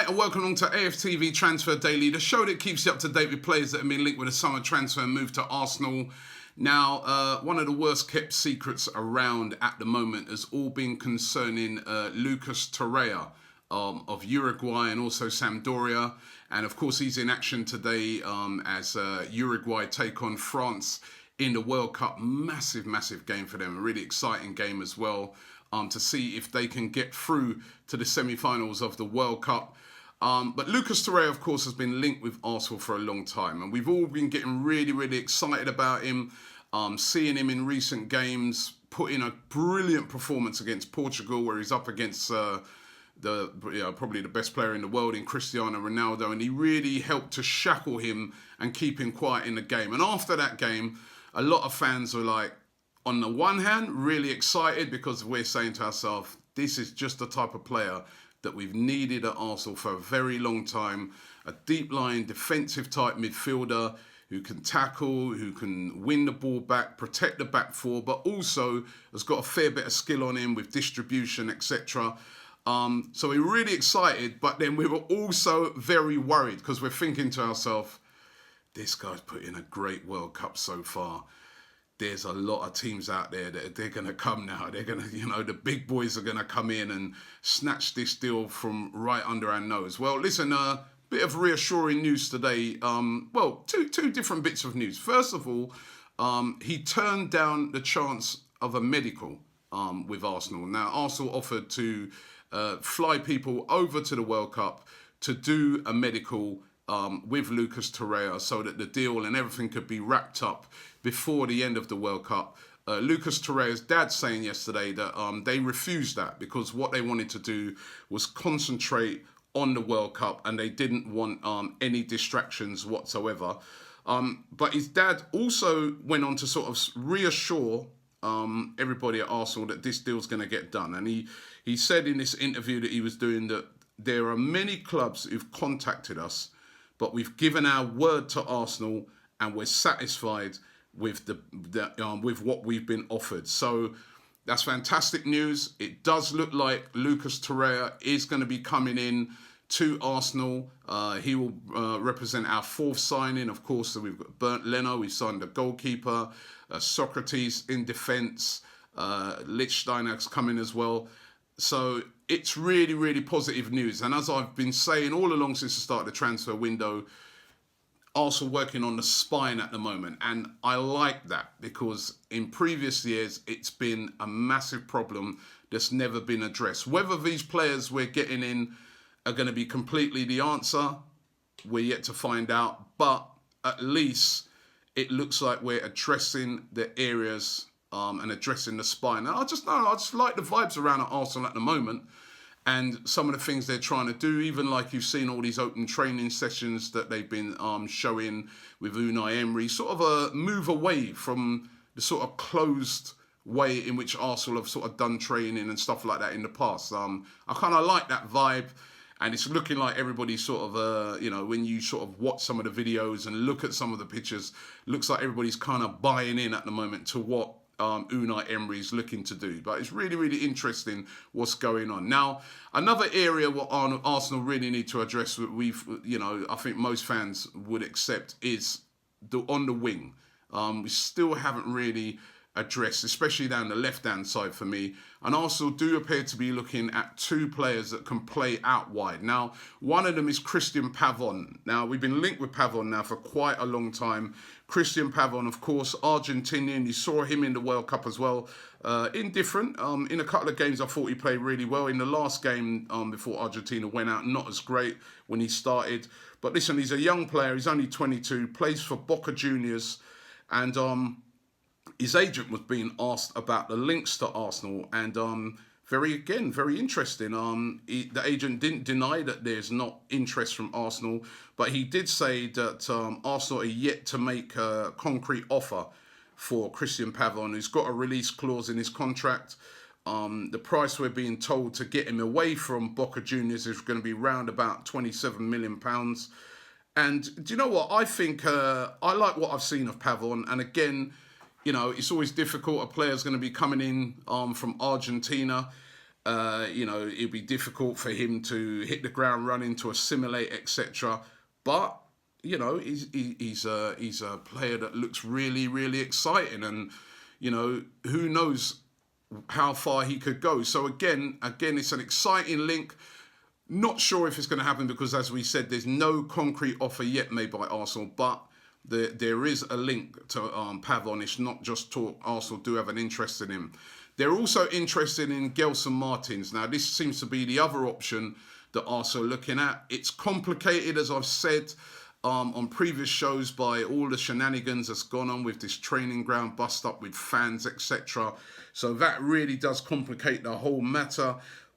Hi and welcome along to AFTV Transfer Daily, the show that keeps you up to date with players that have been linked with a summer transfer and move to Arsenal. Now, one of the worst kept secrets around at the moment has all been concerning Lucas Torreira of Uruguay and also Sampdoria. And of course, he's in action today as Uruguay take on France in the World Cup. Massive, massive game for them. A really exciting game as well. To see if they can get through to the semi-finals of the World Cup. But Lucas Torreira, of course, has been linked with Arsenal for a long time. And we've all been getting really, really excited about him. Seeing him in recent games, put in a brilliant performance against Portugal, where he's up against probably the best player in the world in Cristiano Ronaldo. And he really helped to shackle him and keep him quiet in the game. And after that game, a lot of fans were like, on the one hand, really excited because we're saying to ourselves, this is just the type of player that we've needed at Arsenal for a very long time. A deep-lying, defensive type midfielder who can tackle, who can win the ball back, protect the back four, but also has got a fair bit of skill on him with distribution, etc. So we're really excited, but then we were also very worried because we're thinking to ourselves, this guy's put in a great World Cup so far. There's a lot of teams out there that they're going to come now. They're going to, the big boys are going to come in and snatch this deal from right under our nose. Well, listen, a bit of reassuring news today. Two different bits of news. First of all, he turned down the chance of a medical with Arsenal. Now, Arsenal offered to fly people over to the World Cup to do a medical with Lucas Torreira so that the deal and everything could be wrapped up before the end of the World Cup. Lucas Torreira's dad saying yesterday that they refused that because what they wanted to do was concentrate on the World Cup and they didn't want any distractions whatsoever. But his dad also went on to sort of reassure everybody at Arsenal that this deal's going to get done. And he said in this interview that he was doing that there are many clubs who've contacted us, but we've given our word to Arsenal and we're satisfied with with what we've been offered. So that's fantastic news. It does look like Lucas Torreira is going to be coming in to Arsenal. He will represent our fourth signing. Of course, so we've got Bernd Leno, we've signed a goalkeeper, Socrates in defence, Lichtsteiner's coming as well. So it's really, really positive news. And as I've been saying all along since the start of the transfer window, Arsenal working on the spine at the moment. And I like that because in previous years, it's been a massive problem that's never been addressed. Whether these players we're getting in are going to be completely the answer, we're yet to find out. But at least it looks like we're addressing the areas and addressing the spine. And I just like the vibes around at Arsenal at the moment. And some of the things they're trying to do, even like you've seen all these open training sessions that they've been showing with Unai Emery, sort of a move away from the sort of closed way in which Arsenal have sort of done training and stuff like that in the past. I kind of like that vibe. And it's looking like everybody's sort of, when you sort of watch some of the videos and look at some of the pictures, looks like everybody's kind of buying in at the moment to what Unai Emery is looking to do. But it's really, really interesting what's going on. Now, another area what Arsenal really need to address, I think most fans would accept, is on the wing. We still haven't really addressed, especially down the left-hand side for me. And Arsenal do appear to be looking at two players that can play out wide. Now, one of them is Christian Pavón. Now, we've been linked with Pavón now for quite a long time. Christian Pavón, of course, Argentinian. You saw him in the World Cup as well. Indifferent. In a couple of games, I thought he played really well. In the last game before Argentina went out, not as great when he started. But listen, he's a young player. He's only 22, plays for Boca Juniors. And his agent was being asked about the links to Arsenal, and very interesting. The agent didn't deny that there's not interest from Arsenal, but he did say that Arsenal are yet to make a concrete offer for Christian Pavón, who's got a release clause in his contract. The price we're being told to get him away from Boca Juniors is going to be round about £27 million. And do you know what? I think I like what I've seen of Pavón, and again, it's always difficult. A player's going to be coming in from Argentina. It'd be difficult for him to hit the ground running, to assimilate, etc. But he's a player that looks really, really exciting, and who knows how far he could go. So again, it's an exciting link. Not sure if it's going to happen because, as we said, there's no concrete offer yet made by Arsenal, but there is a link to Pavon. It's not just talk. Arsenal do have an interest in him. They're also interested in Gelson Martins. Now, this seems to be the other option that Arsenal are looking at. It's complicated, as I've said on previous shows, by all the shenanigans that's gone on with this training ground bust up with fans, etc. So that really does complicate the whole matter.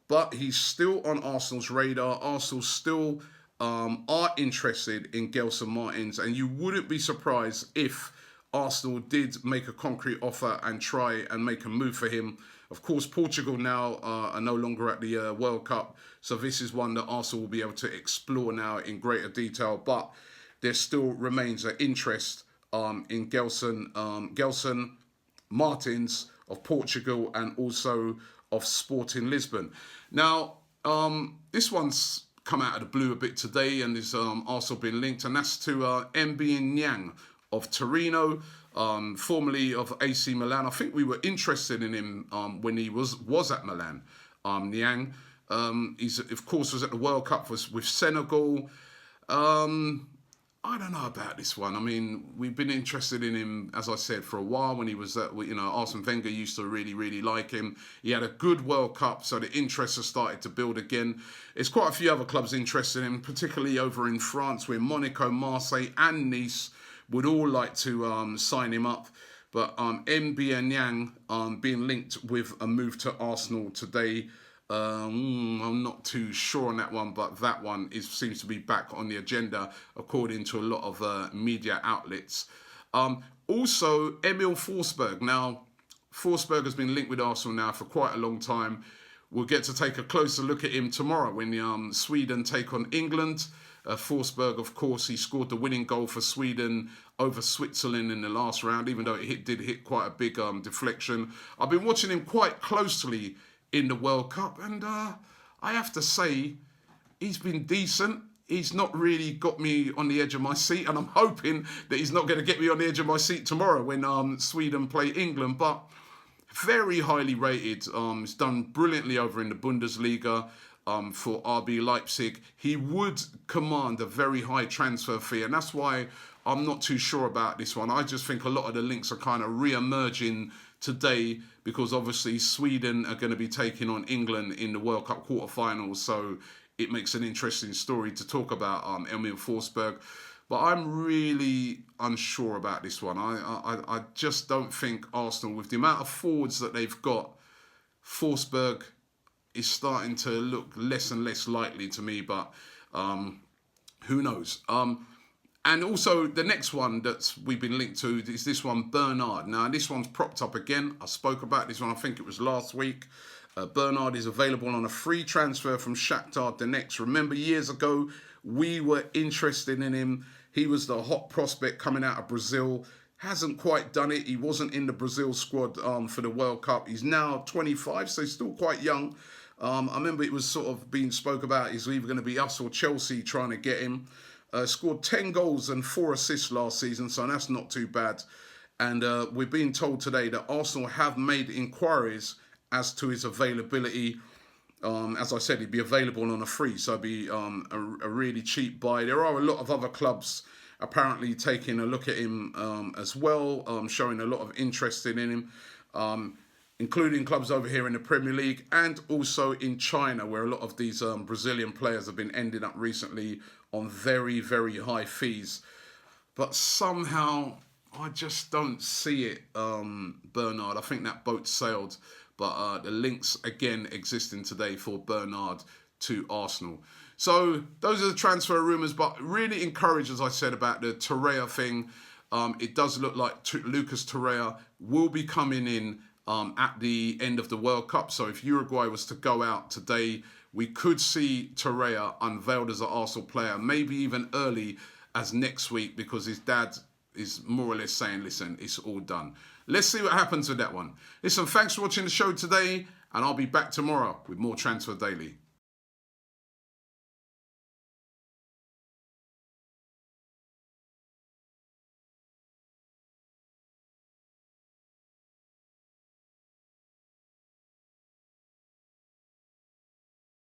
But he's still on Arsenal's radar. Arsenal still are interested in Gelson Martins, and you wouldn't be surprised if Arsenal did make a concrete offer and try and make a move for him. Of course, Portugal now are no longer at the World Cup, so this is one that Arsenal will be able to explore now in greater detail. But there still remains an interest in Gelson Martins of Portugal and also of Sporting Lisbon. Now, this one's come out of the blue a bit today and is also been linked, and that's to Nyang of Torino, formerly of AC Milan. I think we were interested in him when he was at Milan. Nyang, he's of course was at the World Cup with Senegal. I don't know about this one. I mean, we've been interested in him, as I said, for a while when he was at, Arsene Wenger used to really, really like him. He had a good World Cup, so the interest has started to build again. There's quite a few other clubs interested in him, particularly over in France, where Monaco, Marseille and Nice would all like to sign him up. But Nyang being linked with a move to Arsenal today. I'm not too sure on that one, but that one seems to be back on the agenda, according to a lot of media outlets. Also, Emil Forsberg. Now, Forsberg has been linked with Arsenal now for quite a long time. We'll get to take a closer look at him tomorrow when Sweden take on England. Forsberg, of course, he scored the winning goal for Sweden over Switzerland in the last round, even though it did hit quite a big deflection. I've been watching him quite closely in the World Cup, and I have to say, he's been decent. He's not really got me on the edge of my seat, and I'm hoping that he's not going to get me on the edge of my seat tomorrow when Sweden play England. But very highly rated. He's done brilliantly over in the Bundesliga for RB Leipzig. He would command a very high transfer fee, and that's why I'm not too sure about this one. I just think a lot of the links are kind of re-emerging today, because obviously Sweden are going to be taking on England in the World Cup quarterfinals, so it makes an interesting story to talk about Emil Forsberg. But I'm really unsure about this one. I just don't think Arsenal, with the amount of forwards that they've got, Forsberg is starting to look less and less likely to me, but who knows? And also, the next one that we've been linked to is this one, Bernard. Now, this one's propped up again. I spoke about this one, I think it was last week. Bernard is available on a free transfer from Shakhtar Donetsk. Remember, years ago, we were interested in him. He was the hot prospect coming out of Brazil. Hasn't quite done it. He wasn't in the Brazil squad for the World Cup. He's now 25, so he's still quite young. I remember it was sort of being spoke about, he's either going to be us or Chelsea trying to get him. Scored 10 goals and 4 assists last season, so that's not too bad. And we're being told today that Arsenal have made inquiries as to his availability. As I said, he'd be available on a free, so it'd be a really cheap buy. There are a lot of other clubs apparently taking a look at him as well, showing a lot of interest in him, including clubs over here in the Premier League and also in China, where a lot of these Brazilian players have been ending up recently on very, very high fees. But somehow, I just don't see it, Bernard. I think that boat sailed. But the links, again, existing today for Bernard to Arsenal. So those are the transfer rumours, but really encouraged, as I said, about the Torreira thing. It does look like Lucas Torreira will be coming in at the end of the World Cup. So if Uruguay was to go out today, we could see Torreira unveiled as an Arsenal player, maybe even early as next week, because his dad is more or less saying, listen, it's all done. Let's see what happens with that one. Listen, thanks for watching the show today, and I'll be back tomorrow with more Transfer Daily.